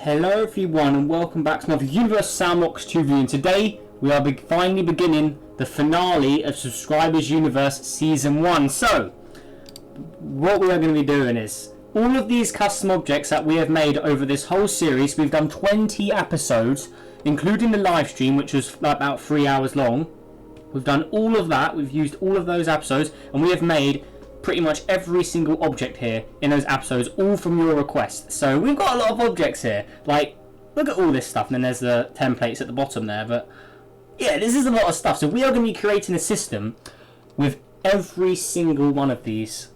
Hello everyone and welcome back to another Universe Sandbox 2 and today we are finally beginning the finale of Subscribers Universe Season 1. So, what we are going to be doing is, all of these custom objects that we have made over this whole series, we've done 20 episodes, including the live stream which was about 3 hours long. We've done all of that, we've used all of those episodes, and we have made pretty much every single object here in those episodes, all from your request. So we've got a lot of objects here. Like, look at all this stuff, and then there's the templates at the bottom there. But yeah, this is a lot of stuff. So we are going to be creating a system with every single one of these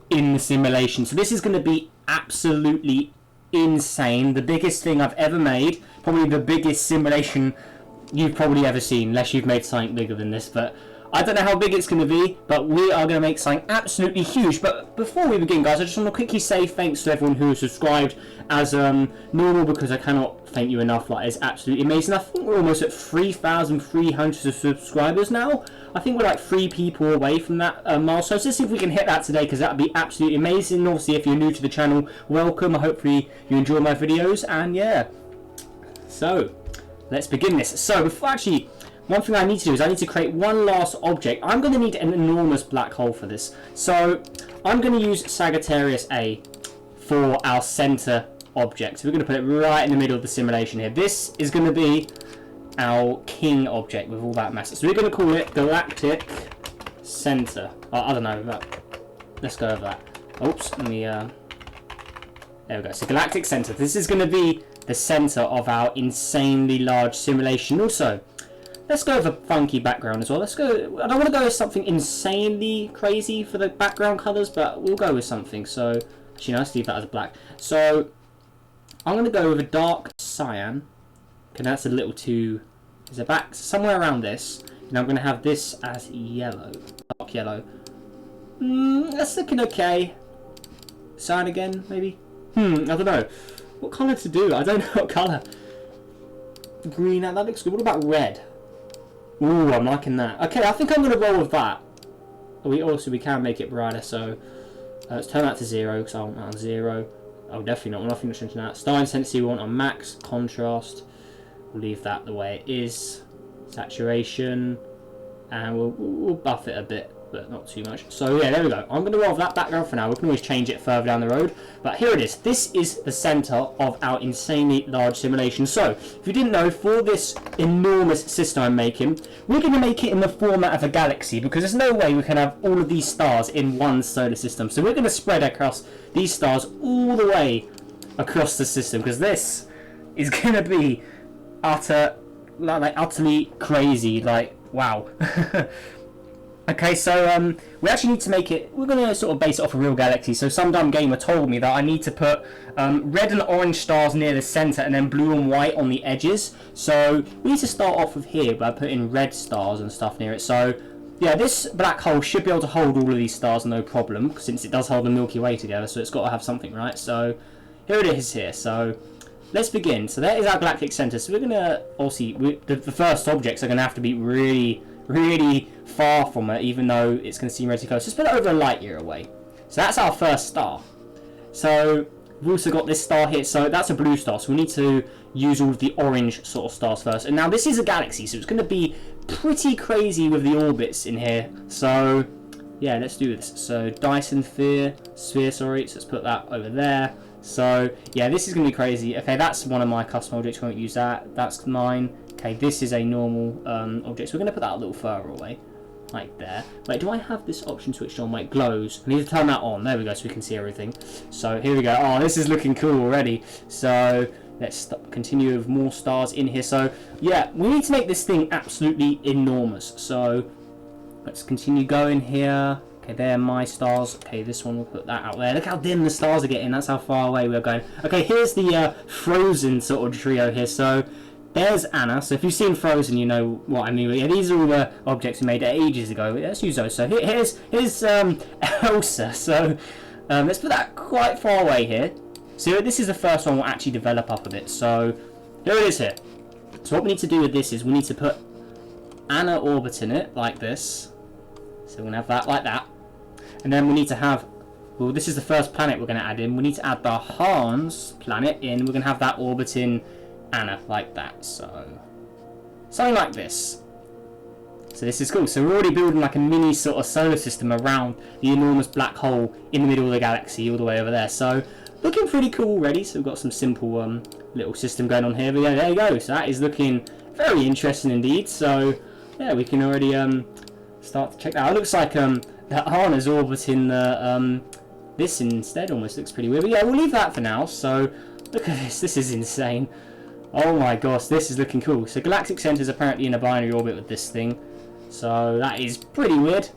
in the simulation. So this is going to be absolutely insane. The biggest thing I've ever made, probably the biggest simulation you've probably ever seen, unless you've made something bigger than this. But I don't know how big it's going to be, but we are going to make something absolutely huge. But before we begin, guys, I just want to quickly say thanks to everyone who has subscribed as normal, because I cannot thank you enough. Like, it's absolutely amazing. I think we're almost at 3,300 subscribers now. I think we're like 3 people away from that milestone. So let's see if we can hit that today, because that would be absolutely amazing. Obviously, if you're new to the channel, welcome. Hopefully you enjoy my videos, and yeah. So let's begin this. So before actually, one thing I need to do is I need to create one last object. I'm going to need an enormous black hole for this. So I'm going to use Sagittarius A for our center object. So we're going to put it right in the middle of the simulation here. This is going to be our king object with all that mess. So we're going to call it Galactic Center. Oh, I don't know. Let's go over that. Oops. Let me, there we go. So Galactic Center. This is going to be the center of our insanely large simulation. Also, let's go with a funky background as well. Let's go. I don't want to go with something insanely crazy for the background colours, but we'll go with something. So, actually, no, let's leave that as black. So, I'm going to go with a dark cyan. Okay, that's a little too. Is it back somewhere around this? And I'm going to have this as yellow, dark yellow. That's looking okay. Cyan again, maybe. I don't know. What colour to do? I don't know what colour. Green. That looks good. What about red? Ooh, I'm liking that. Okay, I think I'm going to roll with that. We can make it brighter, so let's turn that to 0, because I want that on 0. Oh, definitely not. Nothing to change that. Star intensity we want on max. Contrast, we'll leave that the way it is. Saturation, and we'll buff it a bit, but not too much. So yeah, there we go. I'm going to roll with that background for now. We can always change it further down the road. But here it is. This is the center of our insanely large simulation. So, if you didn't know, for this enormous system I'm making, we're going to make it in the format of a galaxy, because there's no way we can have all of these stars in one solar system. So we're going to spread across these stars all the way across the system, because this is going to be utterly crazy. Like, wow. Okay, so we actually need to make it, we're going to sort of base it off a real galaxy. So some dumb gamer told me that I need to put red and orange stars near the center and then blue and white on the edges. So we need to start off with here by putting red stars and stuff near it. So yeah, this black hole should be able to hold all of these stars no problem, since it does hold the Milky Way together, so it's got to have something, right? So here it is here. So let's begin. So that is our galactic center. So we're going to, obviously, the first objects are going to have to be really far from it, even though it's going to seem relatively close. Just put it over a light year away. So that's our first star. So we've also got this star here. So that's a blue star. So we need to use all of the orange sort of stars first. And now this is a galaxy, so it's going to be pretty crazy with the orbits in here. So yeah, let's do this. So Dyson sphere, sorry. So let's put that over there. So yeah, this is going to be crazy. Okay, that's one of my custom objects. We won't use that. That's mine. Okay, this is a normal object, so we're going to put that a little further away, like there. Wait, do I have this option switched on? Wait, glows. I need to turn that on. There we go, so we can see everything. So here we go. Oh, this is looking cool already. So let's continue with more stars in here. So yeah, we need to make this thing absolutely enormous. So let's continue going here. Okay, there are my stars. Okay, this one, we'll put that out there. Look how dim the stars are getting. That's how far away we're going. Okay, here's the Frozen sort of trio here. So there's Anna. So if you've seen Frozen, you know what I mean. Yeah, these are all the objects we made ages ago. Let's use those. So here's Elsa. So let's put that quite far away here. So this is the first one we'll actually develop up a bit. So here it is here. So what we need to do with this is we need to put Anna orbiting it like this. So we're going to have that like that. And then we need to have well, this is the first planet we're going to add in. We need to add the Hans planet in. We're going to have that orbiting Anna like that. So something like this. So this is cool. So we're already building like a mini sort of solar system around the enormous black hole in the middle of the galaxy all the way over there. So looking pretty cool already. So we've got some simple little system going on here. But yeah, there you go. So that is looking very interesting indeed. So yeah, we can already start to check that out. It looks like that Anna's orbiting the this instead. Almost looks pretty weird. But yeah, we'll leave that for now. So look at this. This is insane. Oh my gosh, this is looking cool. So galactic center is apparently in a binary orbit with this thing. So that is pretty weird.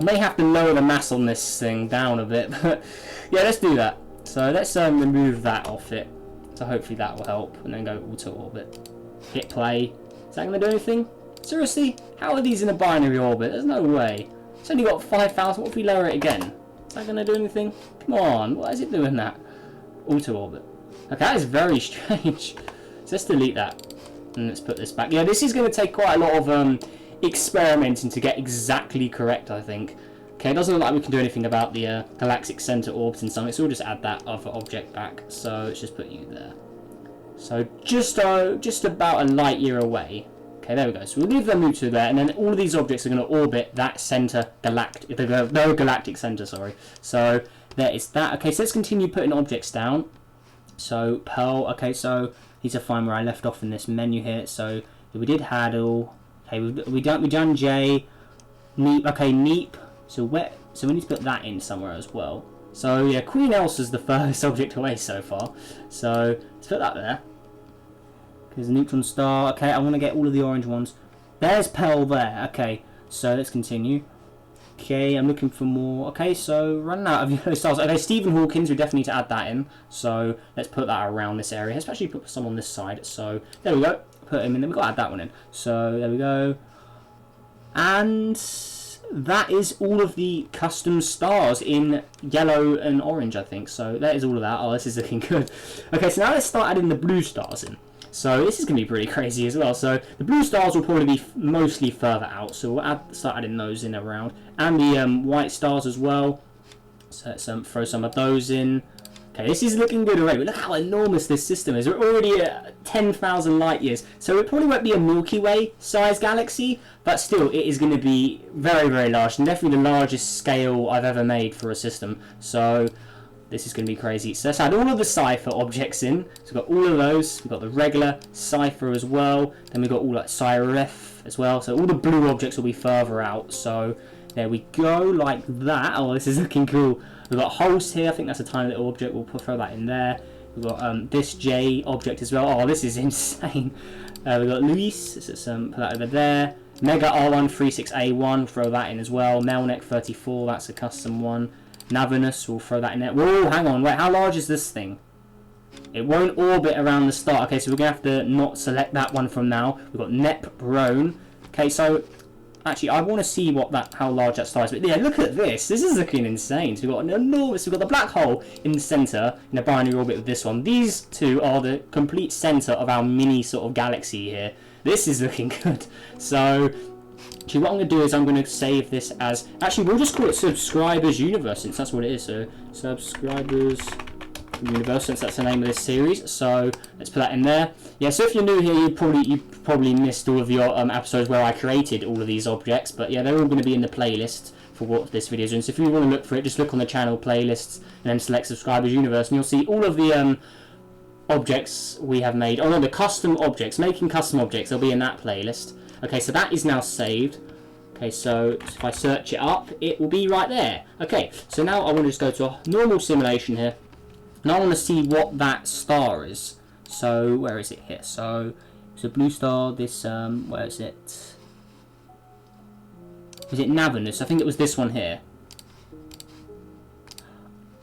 I may have to lower the mass on this thing down a bit, but yeah, let's do that. So let's remove that off it. So hopefully that will help, and then go auto orbit. Hit play. Is that going to do anything? Seriously? How are these in a binary orbit? There's no way. It's only got 5,000. What if we lower it again? Is that going to do anything? Come on, why is it doing that? Auto orbit. Okay, that is very strange. So let's delete that, and let's put this back. Yeah, this is going to take quite a lot of experimenting to get exactly correct, I think. Okay, it doesn't look like we can do anything about the galactic center orbiting something, so we'll just add that other object back. So let's just put you there. So just about a light year away. Okay, there we go. So we'll leave the Mutu there, and then all of these objects are going to orbit that center galactic center, sorry. So there is that. Okay, so let's continue putting objects down. So Pearl. Okay, so these are fine where I left off in this menu here. So we did Haddle. Okay, we done J, Neep. Okay, Neep. So we need to put that in somewhere as well. So yeah, Queen Elsa's the furthest object away so far. So let's put that there. Because neutron star. Okay, I want to get all of the orange ones. There's Pearl there. Okay, so let's continue. Okay, I'm looking for more. Okay, so running out of yellow stars. Okay, Stephen Hawkins, we definitely need to add that in. So let's put that around this area. Let's actually put some on this side. So there we go. Put him in. Then we've got to add that one in. So there we go. And that is all of the custom stars in yellow and orange, I think. So that is all of that. Oh, this is looking good. Okay, so now let's start adding the blue stars in. So this is going to be pretty crazy as well. So the blue stars will probably be mostly further out. So we'll start adding those in around. And the white stars as well. So let's throw some of those in. Okay, this is looking good already. But look how enormous this system is. We're already at 10,000 light years. So it probably won't be a Milky Way size galaxy. But still, it is going to be very, very large. And definitely the largest scale I've ever made for a system. So this is going to be crazy. So let's add all of the Cypher objects in. So we've got all of those. We've got the regular Cypher as well. Then we've got all like Cyref as well. So all the blue objects will be further out. So there we go, like that. Oh, this is looking cool. We've got Host here. I think that's a tiny little object. We'll throw that in there. We've got this J object as well. Oh, this is insane. We've got Luis. Let's put that over there. Mega R136A1. Throw that in as well. Melnek 34. That's a custom one. Navinus, we'll throw that in there. Whoa, hang on, wait, how large is this thing? It won't orbit around the star. Okay, so we're going to have to not select that one from now. We've got Nep-Rone. Okay, so actually, I want to see how large that star is. But yeah, look at this. This is looking insane. So we've got an enormous, we've got the black hole in the centre, in a binary orbit with this one. These two are the complete centre of our mini sort of galaxy here. This is looking good. So actually, what I'm going to do is I'm going to save this as... Actually, we'll just call it Subscribers Universe, since that's what it is. So, Subscribers Universe, since that's the name of this series. So, let's put that in there. Yeah, so if you're new here, you probably missed all of your episodes where I created all of these objects. But yeah, they're all going to be in the playlist for what this video is doing. So if you want to look for it, just look on the channel playlists and then select Subscribers Universe. And you'll see all of the objects we have made. Oh no, the custom objects. Making custom objects. They'll be in that playlist. Okay, so that is now saved. Okay, so if I search it up, it will be right there. Okay, so now I want to just go to a normal simulation here. And I want to see what that star is. So, where is it here? So, it's a blue star. This, where is it? Is it Navinus? I think it was this one here.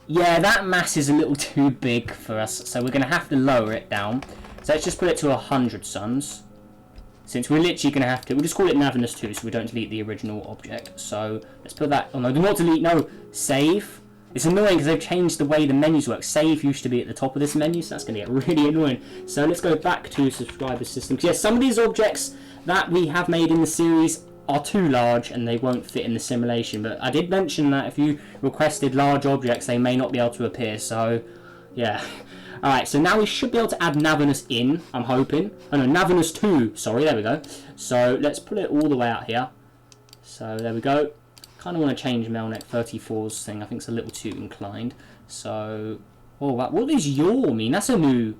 Yeah, that mass is a little too big for us. So, we're going to have to lower it down. So, let's just put it to 100 suns. Since we're literally going to have to, we'll just call it Navinus 2 so we don't delete the original object. So let's put that, oh no, do not delete, no, save. It's annoying because they've changed the way the menus work. Save used to be at the top of this menu, so that's going to get really annoying. So let's go back to subscriber systems. Yes, some of these objects that we have made in the series are too large and they won't fit in the simulation. But I did mention that if you requested large objects, they may not be able to appear. So, yeah. Alright, so now we should be able to add Navinus in, I'm hoping. Oh no, Navinus 2, sorry, there we go. So let's put it all the way out here. So there we go. Kind of want to change Melnek 34's thing. I think it's a little too inclined. So, oh, what does yaw mean? That's a new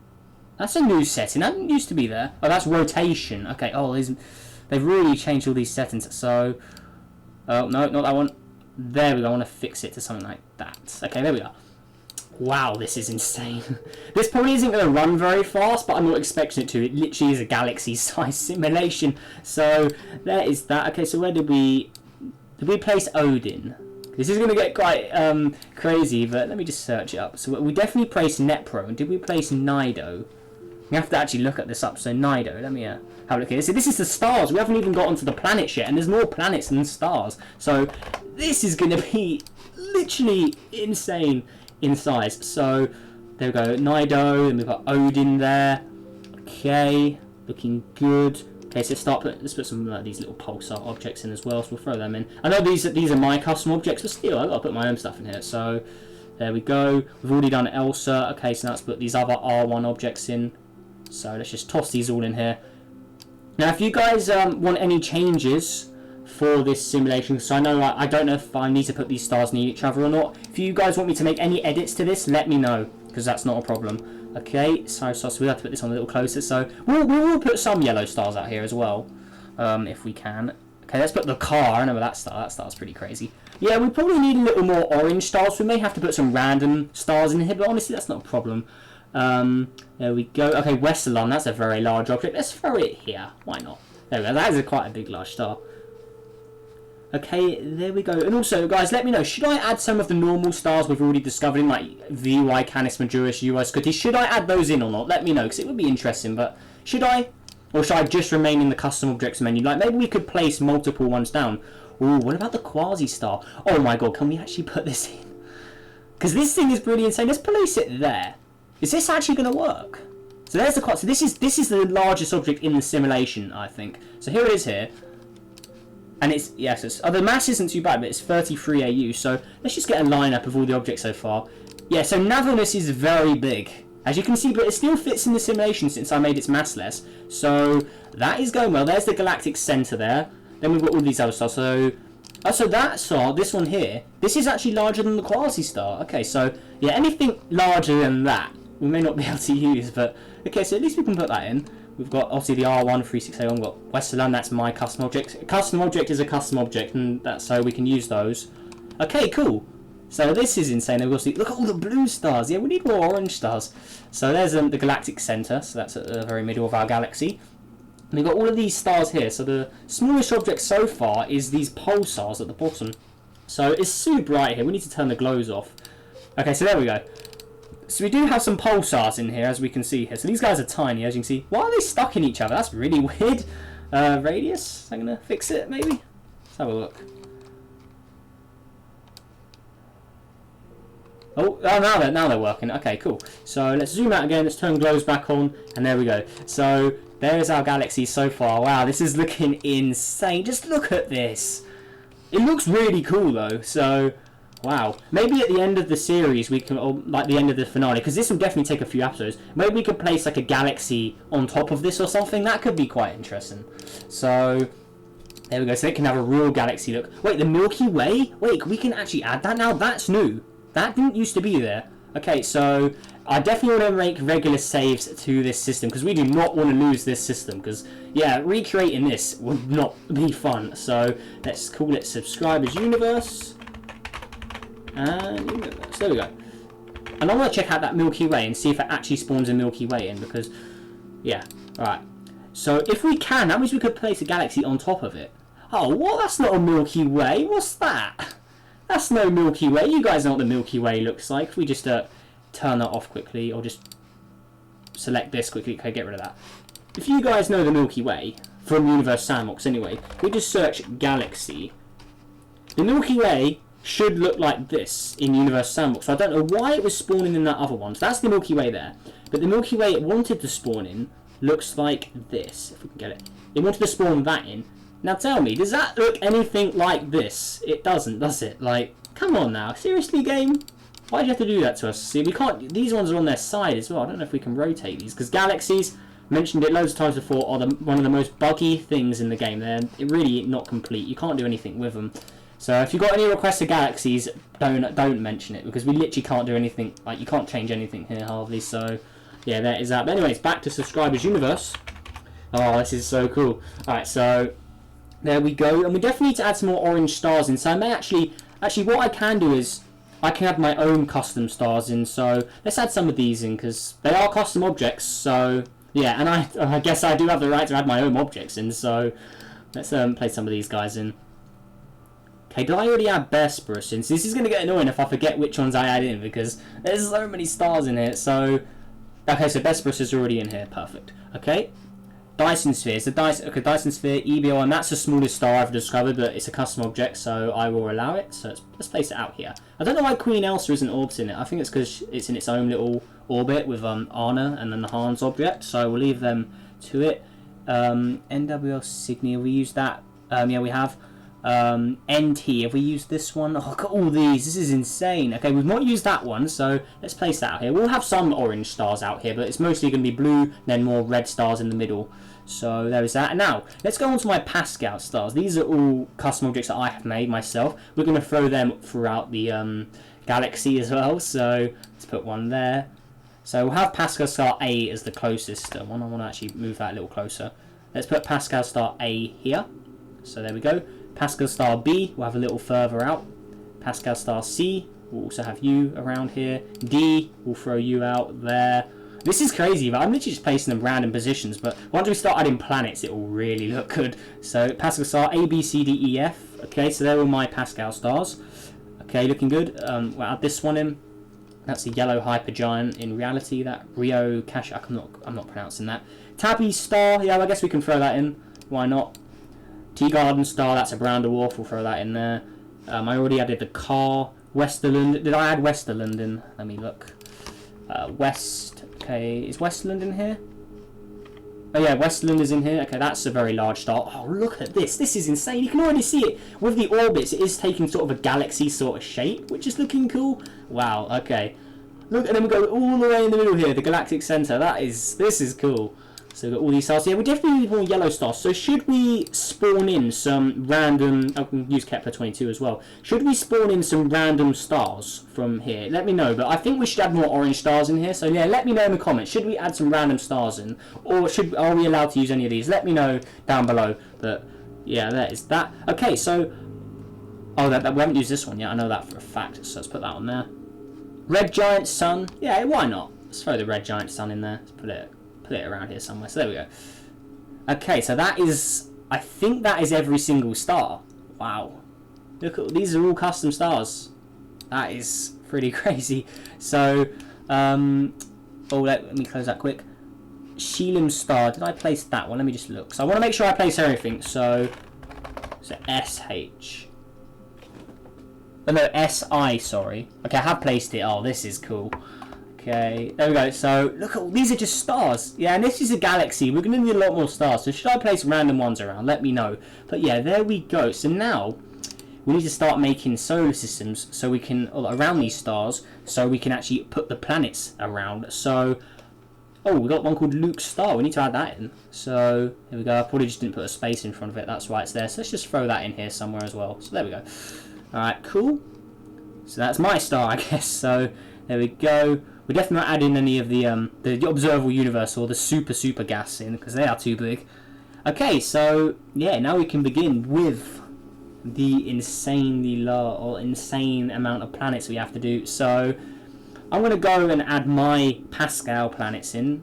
setting. That didn't used to be there. Oh, that's rotation. Okay, oh, they've really changed all these settings. So, oh, no, not that one. There we go. I want to fix it to something like that. Okay, there we go. Wow, this is insane. This probably isn't going to run very fast, but I'm not expecting it to. It literally is a galaxy-sized simulation. So, there is that. Okay, so where did we place Odin? This is going to get quite crazy, but let me just search it up. So, we definitely placed Nepro, and did we place Nido? We have to actually look at this up. So, Nido, let me have a look here. So, this is the stars. We haven't even got onto the planets yet, and there's more planets than stars. So, this is going to be literally insane in size. So there we go, Nido, and we've got Odin there. Okay, looking good. Okay, so let's put some these little pulsar objects in as well. So we'll throw them in. I know these are my custom objects, but still I've got to put my own stuff in here. So there we go. We've already done Elsa. Okay, so now let's put these other R1 objects in. So let's just toss these all in here. Now, if you guys want any changes for this simulation, so I know I don't know if I need to put these stars near each other or not. If you guys want me to make any edits to this, let me know, because that's not a problem. Okay, so we have to put this on a little closer. So we will put some yellow stars out here as well, if we can. Okay, let's put the car. I remember that star. That star's pretty crazy. Yeah, we probably need a little more orange stars. We may have to put some random stars in here, but honestly, that's not a problem. There we go. Okay, Westerlon, that's a very large object. Let's throw it here. Why not? There we go. That is quite a big, large star. Okay, there we go. And also, guys, let me know, should I add some of the normal stars we've already discovered in, like VY, Canis Majoris, UI Scotty? Should I add those in or not? Let me know, because it would be interesting. But should I? Or should I just remain in the custom objects menu? Like, maybe we could place multiple ones down. Ooh, what about the Quasi-Star? Oh my god, can we actually put this in? Because this thing is pretty insane. Let's place it there. Is this actually going to work? So there's the Quasi. So this is the largest object in the simulation, I think. So here it is here. And it's, yes, the mass isn't too bad, but it's 33 AU, so let's just get a lineup of all the objects so far. Yeah, so Navonus is very big, as you can see, but it still fits in the simulation since I made its mass less. So that is going well. There's the galactic center there. Then we've got all these other stars. So that star, this one here, this is actually larger than the Quasi-Star. Okay, so yeah, anything larger than that, we may not be able to use, but okay, so at least we can put that in. We've got obviously the R1 3681. We've got Westerland. That's my custom object. A custom object is a custom object, and that's so we can use those. Okay, cool. So this is insane. We'll see. Look at all the blue stars. Yeah, we need more orange stars. So there's the galactic center. So that's at the very middle of our galaxy. And we've got all of these stars here. So the smallest object so far is these pulsars at the bottom. So it's super bright here. We need to turn the glows off. Okay, so there we go. So we do have some pulsars in here, as we can see here. So these guys are tiny, as you can see. Why are they stuck in each other? That's really weird. Radius? I'm going to fix it, maybe? Let's have a look. Oh, now they're working. Okay, cool. So let's zoom out again. Let's turn glows back on. And there we go. So there's our galaxy so far. Wow, this is looking insane. Just look at this. It looks really cool, though. So wow. Maybe at the end of the series we can, or like the end of the finale, because this will definitely take a few episodes, maybe we could place like a galaxy on top of this or something. That could be quite interesting. So there we go. So it can have a real galaxy look. Wait, the Milky Way? Wait, we can actually add that now? That's new. That didn't used to be there. Okay, so I definitely want to make regular saves to this system, because we do not want to lose this system, because yeah, recreating this would not be fun. So let's call it Subscribers Universe. And there we go. And I want to check out that Milky Way and see if it actually spawns a Milky Way in, because yeah, alright. So if we can, that means we could place a galaxy on top of it. Oh, what? That's not a Milky Way. What's that? That's no Milky Way. You guys know what the Milky Way looks like. If we just turn that off quickly, or just select this quickly. Okay, get rid of that. If you guys know the Milky Way from Universe Sandbox anyway, we just search galaxy. The Milky Way should look like this in Universe Sandbox. So I don't know why it was spawning in that other one. So that's the Milky Way there. But the Milky Way it wanted to spawn in looks like this. If we can get it. It wanted to spawn that in. Now tell me, does that look anything like this? It doesn't, does it? Like, come on now. Seriously, game? Why'd you have to do that to us? See, we can't... These ones are on their side as well. I don't know if we can rotate these. Because galaxies, mentioned it loads of times before, are one of the most buggy things in the game. They're really not complete. You can't do anything with them. So if you've got any requests of galaxies, don't mention it. Because we literally can't do anything. Like, you can't change anything here, hardly. So, yeah, that is that. But anyways, back to Subscribers Universe. Oh, this is so cool. Alright, so... There we go. And we definitely need to add some more orange stars in. So I may actually... Actually, what I can do is... I can add my own custom stars in. So let's add some of these in, because they are custom objects. So, yeah. And I guess I do have the right to add my own objects in. So let's place some of these guys in. Okay, did I already add Besperus in? So this is going to get annoying if I forget which ones I add in, because there's so many stars in here. So, okay, so Besperus is already in here. Perfect. Okay. Dyson Sphere. So Dyson Sphere, EBO, and that's the smallest star I've discovered, but it's a custom object, so I will allow it. So let's place it out here. I don't know why Queen Elsa isn't orbiting it. I think it's because it's in its own little orbit with Anna and then the Hans object, so we'll leave them to it. NWL Cygni, have we used that? Yeah, we have. NT, have we used this one? Oh, look at all these. This is insane. Okay, we've not used that one, so let's place that out here. We'll have some orange stars out here, but it's mostly going to be blue, then more red stars in the middle. So there is that. And now, let's go on to my Pascal stars. These are all custom objects that I have made myself. We're going to throw them throughout the galaxy as well. So let's put one there. So we'll have Pascal star A as the closest one. I want to actually move that a little closer. Let's put Pascal star A here. So there we go. Pascal star B, we'll have a little further out. Pascal star C, we'll also have you around here. D, we'll throw you out there. This is crazy, but I'm literally just placing them random positions, but once we start adding planets, it will really look good. So Pascal star A, B, C, D, E, F. Okay, so they're all my Pascal stars. Okay, looking good. We'll add this one in. That's a yellow hypergiant in reality. That Rio Cash, I'm not pronouncing that. Tabby star, yeah, I guess we can throw that in. Why not? Tea Garden Star, that's a brown dwarf, we'll throw that in there. I already added the car. Westerland, did I add Westerland in? Let me look. West, okay, is Westerland in here? Oh yeah, Westerland is in here. Okay, that's a very large star. Oh, look at this. This is insane. You can already see it. With the orbits, it is taking sort of a galaxy sort of shape, which is looking cool. Wow, okay. Look, and then we go all the way in the middle here, the galactic center. This is cool. So we've got all these stars. Yeah, we definitely need more yellow stars. So should we spawn in some random... I can use Kepler 22 as well. Should we spawn in some random stars from here? Let me know. But I think we should add more orange stars in here. So yeah, let me know in the comments. Should we add some random stars in? Or are we allowed to use any of these? Let me know down below. But yeah, that is that. Okay, so... Oh, we haven't used this one yet. I know that for a fact. So let's put that on there. Red Giant Sun. Yeah, why not? Let's throw the Red Giant Sun in there. Let's put it around here somewhere. So there we go. Okay, so that is... I think that is every single star. Wow. Look at... These are all custom stars. That is pretty crazy. So, oh, let me close that quick. Shelim Star. Did I place that one? Let me just look. So I want to make sure I place everything. So SH. Oh, no, SI, sorry. Okay, I have placed it. Oh, this is cool. Okay, there we go. So, look at all these are just stars. Yeah, and this is a galaxy. We're going to need a lot more stars. So, should I place random ones around? Let me know. But yeah, there we go. So now, we need to start making solar systems so we can, around these stars, so we can actually put the planets around. So, oh, we got one called Luke's Star. We need to add that in. So, here we go. I probably just didn't put a space in front of it. That's why it's there. So, let's just throw that in here somewhere as well. So, there we go. Alright, cool. So, that's my star, I guess. So, there we go. We're definitely not adding any of the observable universe or the super gas in, because they are too big. Okay, so yeah, now we can begin with the insane amount of planets we have to do. So I'm going to go and add my Pascal planets in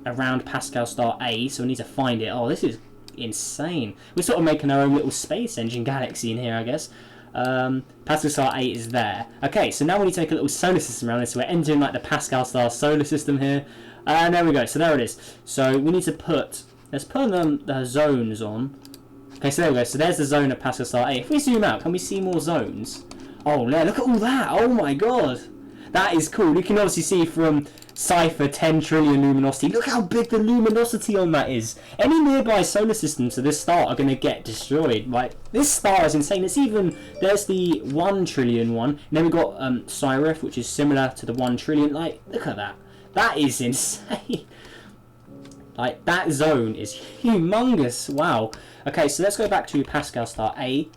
around Pascal star A. So we need to find it. Oh, this is insane. We're sort of making our own little space engine galaxy in here, I guess. Pascal star 8 is there. Okay, so now we need to make a little solar system around this. So we're entering like the Pascal star solar system here. And there we go. So there it is. So we need to let's put the zones on. Okay, so there we go. So there's the zone of Pascal star 8. If we zoom out, can we see more zones? Oh, yeah, look at all that. Oh my god. That is cool. You can obviously see from Cypher 10 trillion luminosity. Look how big the luminosity on that is. Any nearby solar systems to this star are going to get destroyed. Like, this star is insane. It's even, there's the 1 trillion one. And then we've got Cyrus, which is similar to the 1 trillion. Like, look at that. That is insane. Like, that zone is humongous. Wow. Okay, so let's go back to Pascal star A.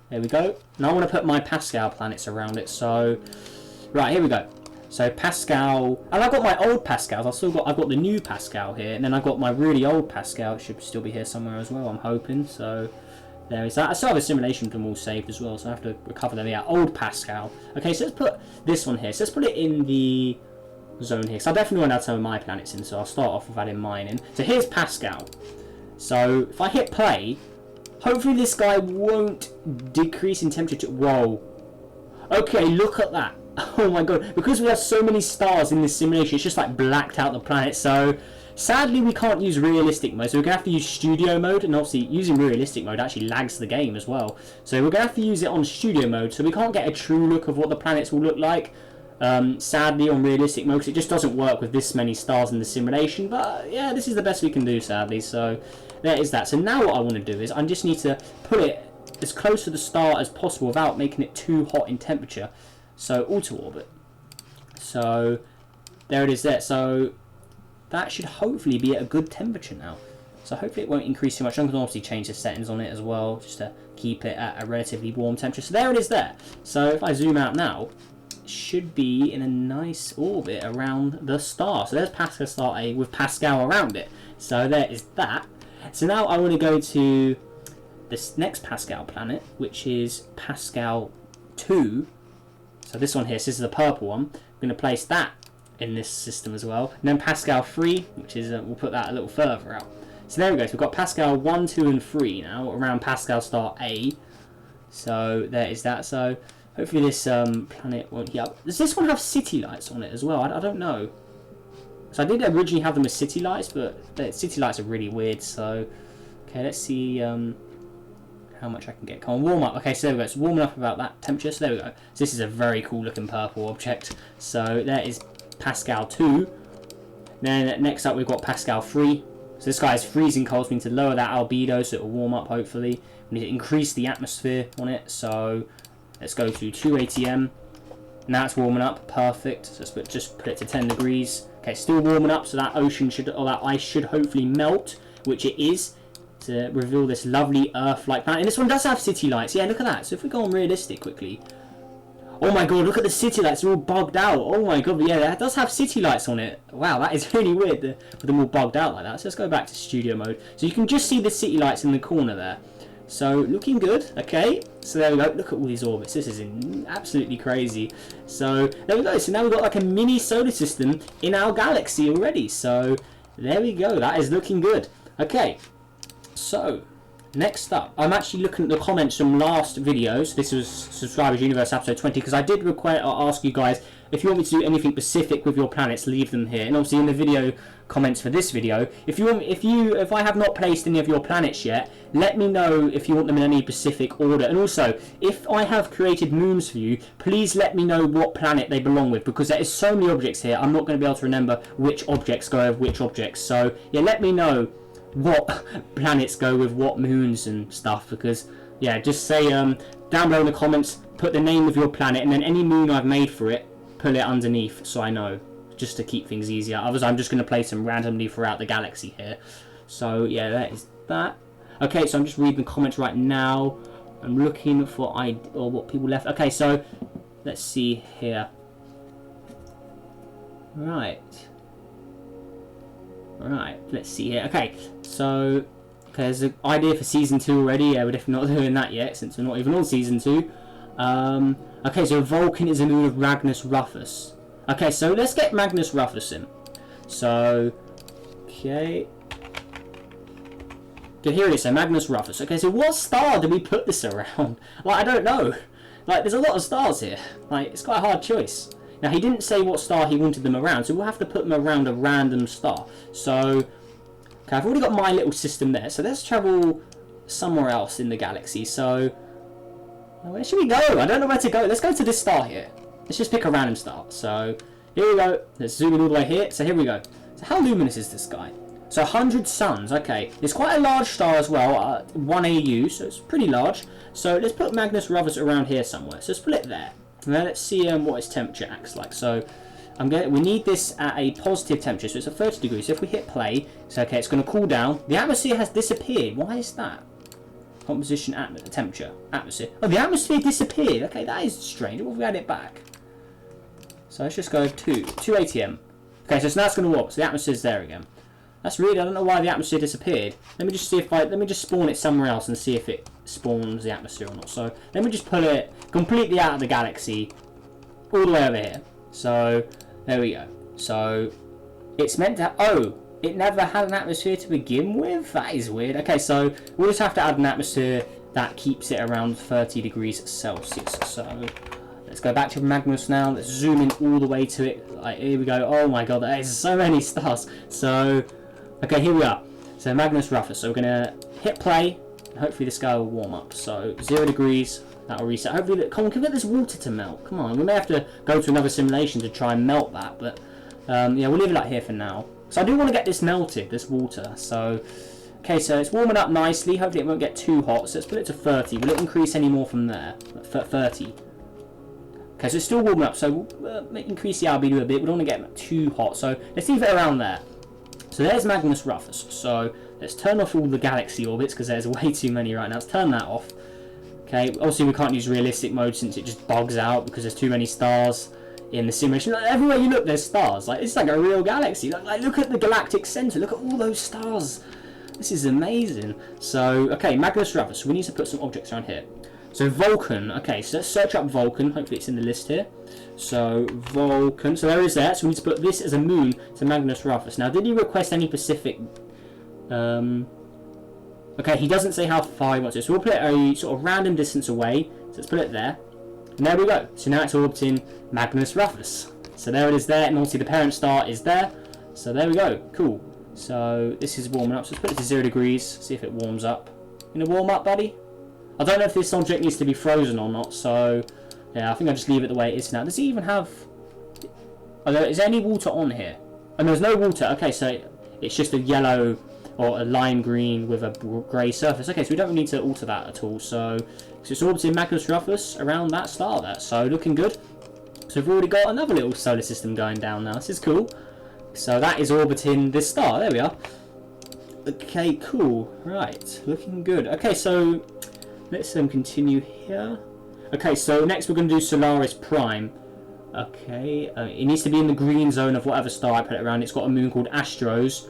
There we go. Now I want to put my Pascal planets around it. So, right, here we go. So Pascal, and I've got my old Pascals. I've got the new Pascal here, and then I've got my really old Pascal. It should still be here somewhere as well, I'm hoping. So there is that. I still have a simulation of them all saved as well, so I have to recover them. Yeah, old Pascal. Okay, so let's put this one here. So let's put it in the zone here. So I definitely want to add some of my planets in, so I'll start off with adding mine in. So here's Pascal. So if I hit play, hopefully this guy won't decrease in temperature. Whoa. Okay, look at that. Oh my god, because we have so many stars in this simulation, it's just like blacked out the planet. So sadly we can't use realistic mode, so we're gonna have to use studio mode, and obviously using realistic mode actually lags the game as well. So we're gonna have to use it on studio mode, so we can't get a true look of what the planets will look like. Sadly on realistic mode, because it just doesn't work with this many stars in the simulation. But yeah, this is the best we can do, sadly. So there is that. So now what I want to do is I just need to put it as close to the star as possible without making it too hot in temperature. So auto orbit. So there it is there. So that should hopefully be at a good temperature now. So hopefully it won't increase too much. I can obviously change the settings on it as well, just to keep it at a relatively warm temperature. So there it is there. So if I zoom out now, it should be in a nice orbit around the star. So there's Pascal star A with Pascal around it. So there is that. So now I want to go to this next Pascal planet, which is Pascal 2. So this one here, so this is the purple one. I'm going to place that in this system as well. And then Pascal 3, which is, we'll put that a little further out. So there we go. So we've got Pascal 1, 2 and 3 now around Pascal star A. So there is that. So hopefully this planet won't heat up. Does this one have city lights on it as well? I don't know. So I did originally have them as city lights, but the city lights are really weird. So, okay, let's see how much I can get. Come on, warm up. Okay, so there we go. It's warming up about that temperature. So there we go. So this is a very cool looking purple object. So there is Pascal 2. Then next up we've got Pascal 3. So this guy is freezing cold, so we need to lower that albedo so it will warm up hopefully. We need to increase the atmosphere on it. So let's go to 2 ATM. Now it's warming up. Perfect. So let's just put it to 10 degrees. Okay, still warming up, so that ocean should, or that ice should hopefully melt, which it is, to reveal this lovely Earth-like planet. And this one does have city lights. Yeah, look at that. So if we go on realistic quickly. Oh my god, look at the city lights. They're all bugged out. Oh my god, but yeah, that does have city lights on it. Wow, that is really weird with them all bugged out like that. So let's go back to studio mode. So you can just see the city lights in the corner there. So looking good. Okay, so there we go. Look at all these orbits. This is absolutely crazy. So there we go. So now we've got like a mini solar system in our galaxy already. So there we go. That is looking good. Okay, so next up, I'm actually looking at the comments from last videos. This was Subscribers Universe episode 20, because I did ask you guys if you want me to do anything specific with your planets, leave them here. And obviously in the video comments for this video, if I have not placed any of your planets yet, let me know if you want them in any specific order. And also, if I have created moons for you, please let me know what planet they belong with, because there is so many objects here, I'm not going to be able to remember which objects go with which objects. So yeah, let me know what planets go with what moons and stuff, because yeah, just say down below in the comments, put the name of your planet, and then any moon I've made for it, put it underneath so I know, just to keep things easier. Otherwise I'm just going to place them randomly throughout the galaxy here. So yeah, that is that. Okay, so I'm just reading the comments right now. I'm looking for what people left. Okay, so let's see here. Right, let's see here. Okay, so there's an idea for season 2 already. Yeah, we're definitely not doing that yet since we're not even on season 2. Okay, so Vulcan is a moon of Magnus Rufus. Okay, so let's get Magnus Rufus in. So, okay. Okay, here it is, so Magnus Rufus. Okay, so what star do we put this around? Like, I don't know. Like, there's a lot of stars here. Like, it's quite a hard choice. Now, he didn't say what star he wanted them around, so we'll have to put them around a random star. So, okay, I've already got my little system there. So let's travel somewhere else in the galaxy. So, where should we go? I don't know where to go. Let's go to this star here. Let's just pick a random star. So, Here we go. Let's zoom in all the way here. So here we go. So how luminous is this guy? So 100 suns. Okay, it's quite a large star as well. 1 AU, so it's pretty large. So let's put Magnus Rufus around here somewhere. So let's put it there. And then let's see what its temperature acts like. So we need this at a positive temperature, so it's at 30 degrees. So if we hit play, it's okay. It's going to cool down. The atmosphere has disappeared. Why is that? Composition, temperature, atmosphere. Oh, the atmosphere disappeared. Okay, that is strange. What if we add it back? So let's just go 2 ATM. Okay, so now it's going to warp. So the atmosphere's there again. That's weird. I don't know why the atmosphere disappeared. Let me just see if let me just spawn it somewhere else and see if it spawns the atmosphere or not. So let me just put it completely out of the galaxy, all the way over here. So there we go. So it's meant to. Oh, it never had an atmosphere to begin with. That is weird. Okay, so we'll just have to add an atmosphere that keeps it around 30 degrees Celsius. So let's go back to Magnus now. Let's zoom in all the way to it. Like, here we go. Oh my god, there's so many stars. So, okay, here we are. So Magnus Rufus. So we're gonna hit play. And hopefully this guy will warm up. So 0 degrees. That'll reset. Hopefully, come on, can we get this water to melt? Come on, we may have to go to another simulation to try and melt that. But yeah, we'll leave it like here for now. So I do want to get this melted, this water. So, okay, so it's warming up nicely. Hopefully it won't get too hot. So let's put it to 30. Will it increase any more from there? 30. Okay, so it's still warming up. So we'll increase the albedo a bit. We don't want to get too hot. So let's leave it around there. So there's Magnus Rufus. So let's turn off all the galaxy orbits because there's way too many right now. Let's turn that off. Okay, obviously we can't use realistic mode since it just bugs out because there's too many stars in the simulation. Like, everywhere you look, there's stars. Like, it's like a real galaxy. Like, look at the galactic center. Look at all those stars. This is amazing. So, okay, Magnus Rufus. We need to put some objects around here. So, Vulcan. Okay, so let's search up Vulcan. Hopefully it's in the list here. So, Vulcan. So, there is that. So, we need to put this as a moon to Magnus Rufus. Now, did he request any specific... Okay, he doesn't say how far he wants it. So, we'll put it a sort of random distance away. So, let's put it there. And there we go. So now it's orbiting Magnus Rufus. So there it is there, and obviously the parent star is there. So there we go. Cool. So this is warming up. So let's put it to 0 degrees. See if it warms up. You gonna warm up, buddy? I don't know if this object needs to be frozen or not. So yeah, I think I'll just leave it the way it is now. Does it even have... is there any water on here? And there's no water. Okay, so it's just a yellow or a lime green with a grey surface. Okay, so we don't need to alter that at all. So it's orbiting Magnus Rufus around that star there. So looking good. So we've already got another little solar system going down now. This is cool. So that is orbiting this star. There we are. Okay, cool. Right, looking good. Okay, so let's continue here. Okay, so next we're going to do Solaris Prime. Okay, it needs to be in the green zone of whatever star I put it around. It's got a moon called Astros.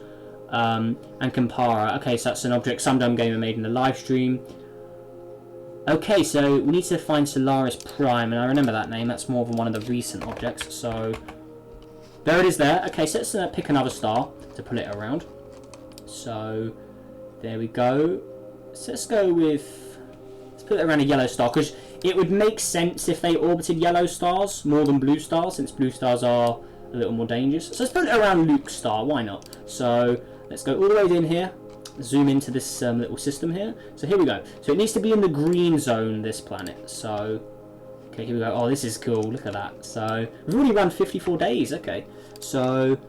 And Compara. Okay, so that's an object some dumb gamer made in the live stream. Okay, so we need to find Solaris Prime, and I remember that name. That's more than one of the recent objects. So there it is there. Okay, so let's pick another star to put it around. So there we go. So let's go with... let's put it around a yellow star, because it would make sense if they orbited yellow stars more than blue stars, since blue stars are a little more dangerous. So let's put it around Luke's star. Why not? So let's go all the way in here. Zoom into this little system here. So here we go. So it needs to be in the green zone, this planet. So, okay, here we go. Oh, this is cool. Look at that. So we've already run 54 days. Okay. So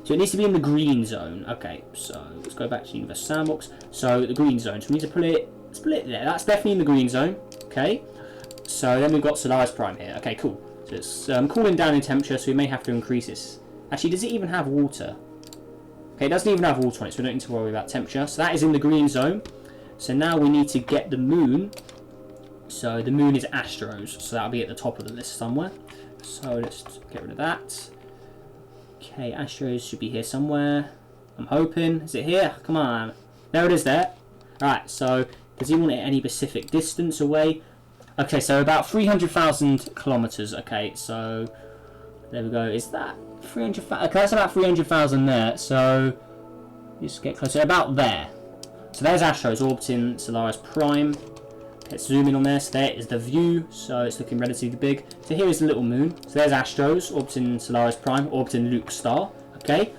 it needs to be in the green zone. Okay. So let's go back to Universe Sandbox. So the green zone. So we need to put it, let's put it there. That's definitely in the green zone. Okay. So then we've got Solaris Prime here. Okay, cool. So it's cooling down in temperature, so we may have to increase this. Actually, does it even have water? Okay, it doesn't even have water on it, so we don't need to worry about temperature. So that is in the green zone. So now we need to get the moon. So the moon is Astros, so that'll be at the top of the list somewhere. So let's get rid of that. Okay, Astros should be here somewhere. I'm hoping. Is it here? Come on. There it is there. Alright, so does he want it any specific distance away? Okay, so about 300,000 kilometers. Okay, so there we go. Is that 300,000? Okay, that's about 300,000 there. So just get closer. About there. So there's Astros orbiting Solaris Prime. Let's zoom in on this. There is the view. So it's looking relatively big. So here is the little moon. So there's Astros orbiting Solaris Prime, orbiting Luke's star. Okay.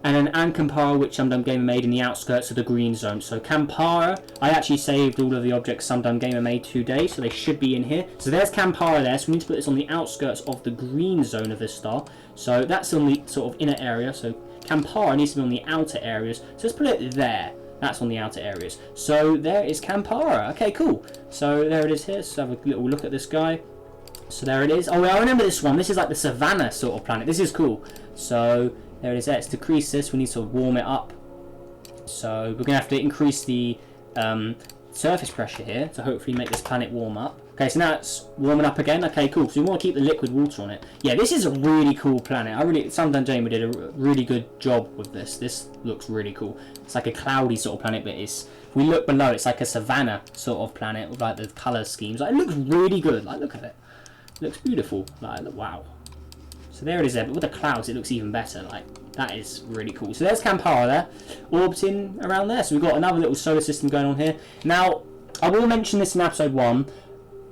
and then Campara, which Sumdum Gamer made in the outskirts of the green zone. So Campara, I actually saved all of the objects Sumdum Gamer made today, so they should be in here. So there's Campara there, so we need to put this on the outskirts of the green zone of this star. So that's on the sort of inner area, so Campara needs to be on the outer areas. So let's put it there. That's on the outer areas. So there is Campara. Okay, cool. So there it is here. So have a little look at this guy. So there it is. Oh, I remember this one. This is like the savannah sort of planet. This is cool. So there it is. Let's decrease this. We need to warm it up. So we're going to have to increase the surface pressure here to hopefully make this planet warm up. Okay, so now it's warming up again. Okay, cool. So we want to keep the liquid water on it. Yeah, this is a really cool planet. Sumdum Gamer did a really good job with this. This looks really cool. It's like a cloudy sort of planet, but if we look below, it's like a savannah sort of planet with like the color schemes. Like, it looks really good. Like, look at it. It looks beautiful. Like, wow. So there it is there, but with the clouds, it looks even better. Like, that is really cool. So there's Campara there, orbiting around there. So we've got another little solar system going on here. Now, I will mention this in episode 1.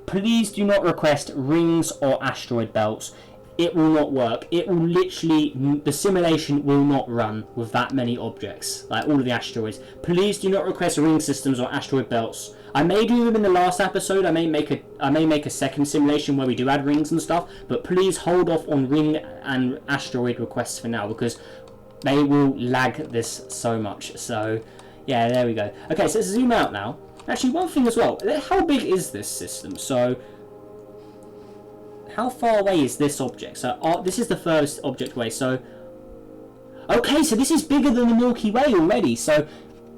Please do not request rings or asteroid belts. It will not work. It will literally, the simulation will not run with that many objects, like all of the asteroids. Please do not request ring systems or asteroid belts. I may do them in the last episode. I may make a second simulation where we do add rings and stuff, but please hold off on ring and asteroid requests for now, because they will lag this so much. So yeah, there we go. Okay, so let's zoom out now. Actually, one thing as well, how big is this system? So how far away is this object? So this is the furthest object away. So okay, so this is bigger than the Milky Way already. So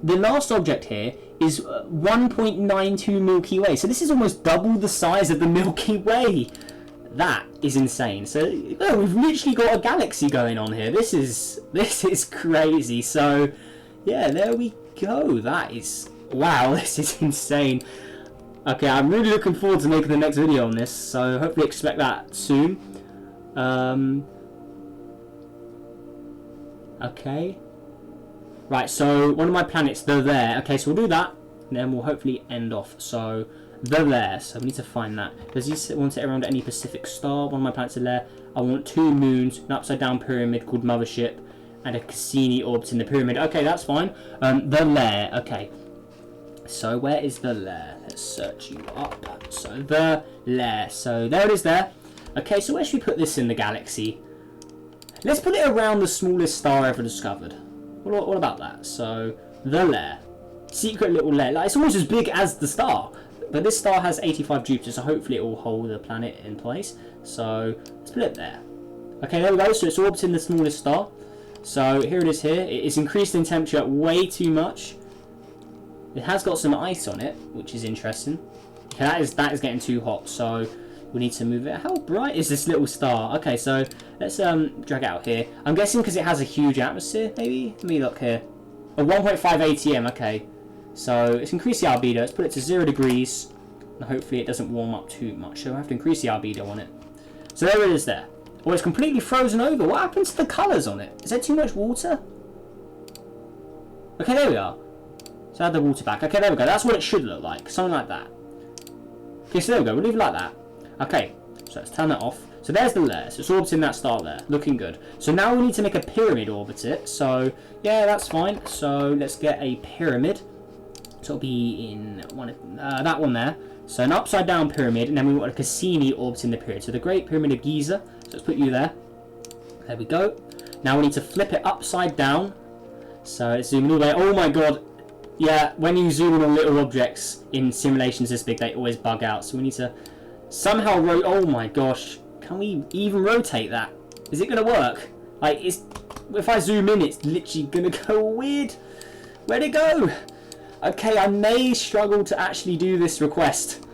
the last object here is 1.92 Milky Way. So this is almost double the size of the Milky Way. That is insane. So we've literally got a galaxy going on here. This is crazy. So yeah, there we go. That is, wow, this is insane. Okay, I'm really looking forward to making the next video on this, so hopefully expect that soon. Okay. Right, so one of my planets, they're there. Okay, so we'll do that, and then we'll hopefully end off. So, they're there, so we need to find that. Does he want it around any Pacific star? One of my planets are there. I want 2 moons, an upside down pyramid called Mothership, and a Cassini orbiting the pyramid. Okay, that's fine. The lair, okay. So where is the lair? Let's search you up. So the lair. So there it is there. Okay, so where should we put this in the galaxy? Let's put it around the smallest star ever discovered. What about that? So the lair. Secret little lair. Like, it's almost as big as the star. But this star has 85 Jupiter, so hopefully it will hold the planet in place. So let's put it there. Okay, there we go. So it's orbiting the smallest star. So here it is here. It is increased in temperature way too much. It has got some ice on it, which is interesting. Okay, that is getting too hot, so we need to move it. How bright is this little star? Okay, so let's drag it out here. I'm guessing because it has a huge atmosphere, maybe? Let me look here. A 1.5 ATM, okay. So let's increase the albedo. Let's put it to 0 degrees. And hopefully it doesn't warm up too much. So we'll have to increase the albedo on it. So there it is there. Oh, it's completely frozen over. What happens to the colours on it? Is there too much water? Okay, there we are. So add the water back. Okay, there we go. That's what it should look like. Something like that. Okay, so there we go. We'll leave it like that. Okay, so let's turn that off. So there's the lair. So it's orbiting that star there. Looking good. So now we need to make a pyramid orbit it. So, yeah, that's fine. So let's get a pyramid. So it'll be in that one there. So an upside down pyramid. And then we want a Cassini orbiting the pyramid. So the Great Pyramid of Giza. So let's put you there. There we go. Now we need to flip it upside down. So let's zoom in all the way. Oh my god. Yeah, when you zoom in on little objects in simulations this big, they always bug out. So we need to somehow rotate. Oh my gosh. Can we even rotate that? Is it going to work? Like, if I zoom in, it's literally going to go weird. Where'd it go? Okay, I may struggle to actually do this request.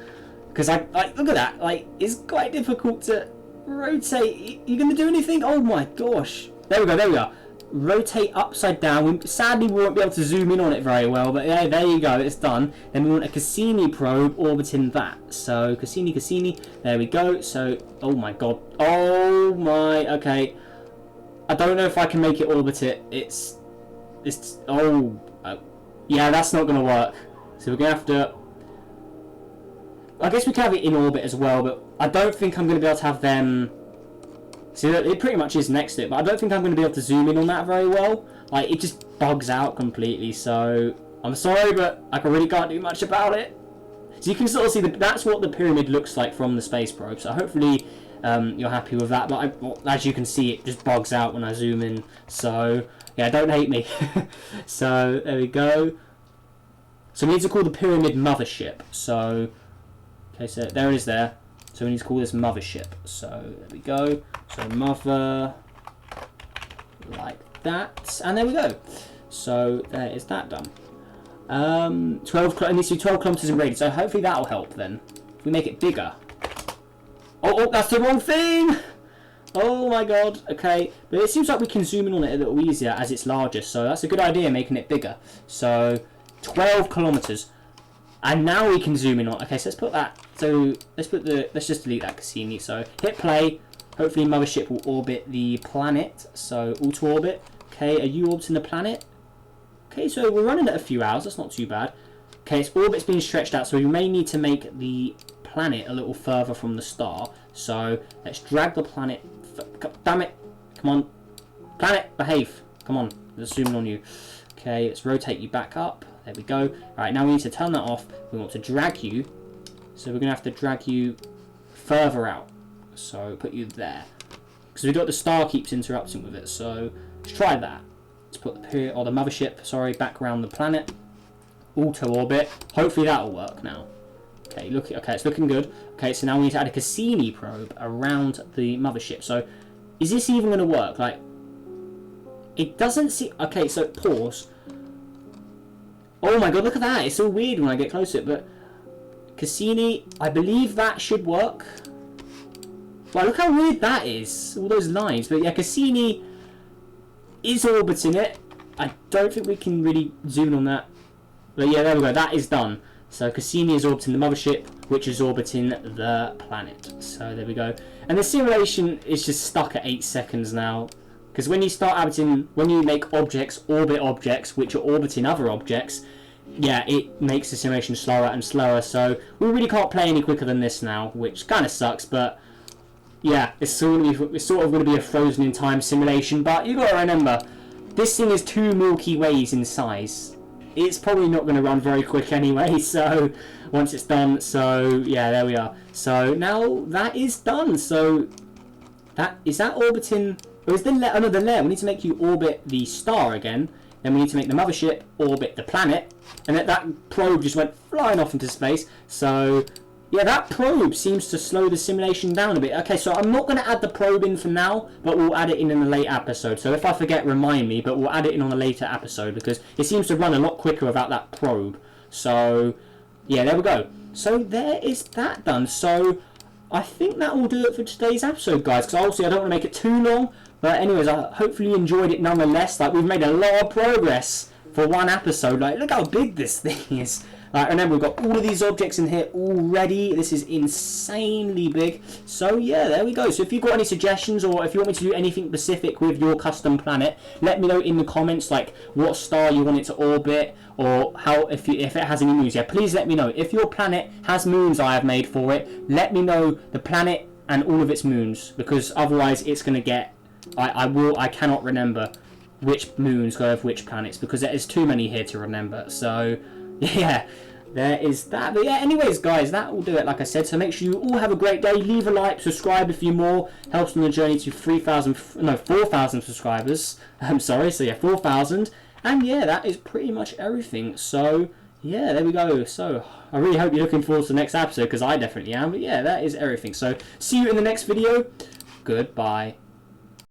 Because look at that. Like, it's quite difficult to rotate. You going to do anything? Oh my gosh. There we go, there we are. Rotate upside down. Sadly, we won't be able to zoom in on it very well, but yeah, there you go, it's done. Then we want a Cassini probe orbiting that. So Cassini, there we go. So, oh my god, okay. I don't know if I can make it orbit it. Yeah, that's not gonna work. So we're gonna have to. I guess we can have it in orbit as well, but I don't think I'm gonna be able to have them See, it pretty much is next to it, but I don't think I'm going to be able to zoom in on that very well. Like, it just bugs out completely, so I'm sorry, but I really can't do much about it. So you can sort of see that's what the pyramid looks like from the space probe, so hopefully you're happy with that. But as you can see, it just bugs out when I zoom in, so yeah, don't hate me. So there we go. So we need to call the pyramid mothership. So, okay, so there it is there. So we need to call this mothership. So there we go. So mother, like that, and there we go. So there is that done. it needs to be 12 kilometers in radius. So hopefully that'll help then. If we make it bigger. Oh, that's the wrong thing. Oh my god. Okay, but it seems like we can zoom in on it a little easier as it's larger. So that's a good idea, making it bigger. So 12 kilometers. And now we can zoom in on. Okay, so let's put that. So let's just delete that Cassini. So hit play. Hopefully mothership will orbit the planet. So auto orbit. Okay, are you orbiting the planet? Okay, so we're running at a few hours. That's not too bad. Okay, its orbit's being stretched out, so we may need to make the planet a little further from the star. So let's drag the planet. Damn it! Come on, planet, behave! Come on, let's zoom in on you. Okay, let's rotate you back up. There we go. Alright, now we need to turn that off. We want to drag you. So we're going to have to drag you further out. So put you there. Because we've got the star keeps interrupting with it. So let's try that. Let's put the mothership, sorry, back around the planet. Auto orbit. Hopefully that'll work now. Okay, okay, it's looking good. Okay, so now we need to add a Cassini probe around the mothership. So is this even going to work? Like, it doesn't seem... Okay, so pause. Oh my god, look at that. It's so weird when I get close to it, but Cassini, I believe that should work. Wow, look how weird that is. All those lines. But yeah, Cassini is orbiting it. I don't think we can really zoom on that. But yeah, there we go. That is done. So Cassini is orbiting the mothership, which is orbiting the planet. So there we go. And the simulation is just stuck at 8 seconds now. Because when you start orbiting, when you make objects orbit objects, which are orbiting other objects, yeah, it makes the simulation slower and slower. So we really can't play any quicker than this now, which kind of sucks. But yeah, it's sort of going to be a frozen in time simulation. But you got to remember, this thing is 2 Milky Ways in size. It's probably not going to run very quick anyway, so once it's done. So yeah, there we are. So now that is done. So is that orbiting, or is the another layer? We need to make you orbit the star again. Then we need to make the mothership orbit the planet, and that probe just went flying off into space. So yeah, that probe seems to slow the simulation down a bit. Okay, so I'm not going to add the probe in for now, but we'll add it in a late episode. So if I forget, remind me, but we'll add it in on a later episode because it seems to run a lot quicker without that probe. So yeah, there we go. So there is that done. So I think that will do it for today's episode, guys, because obviously I don't want to make it too long. But anyways, I hopefully you enjoyed it nonetheless. Like, we've made a lot of progress for one episode. Like, look how big this thing is. Remember, we've got all of these objects in here already. This is insanely big. So yeah, there we go. So if you've got any suggestions, or if you want me to do anything specific with your custom planet, let me know in the comments, like what star you want it to orbit, or how if it has any moons. Yeah, please let me know. If your planet has moons I have made for it, let me know the planet and all of its moons, because otherwise it's going to get... I cannot remember which moons go with which planets, because there is too many here to remember. So yeah, there is that. But yeah, anyways, guys, that will do it, like I said. So make sure you all have a great day. Leave a like, subscribe if you more. Helps on the journey to 4,000 subscribers. I'm sorry. So yeah, 4,000. And yeah, that is pretty much everything. So yeah, there we go. So I really hope you're looking forward to the next episode, because I definitely am. But yeah, that is everything. So see you in the next video. Goodbye.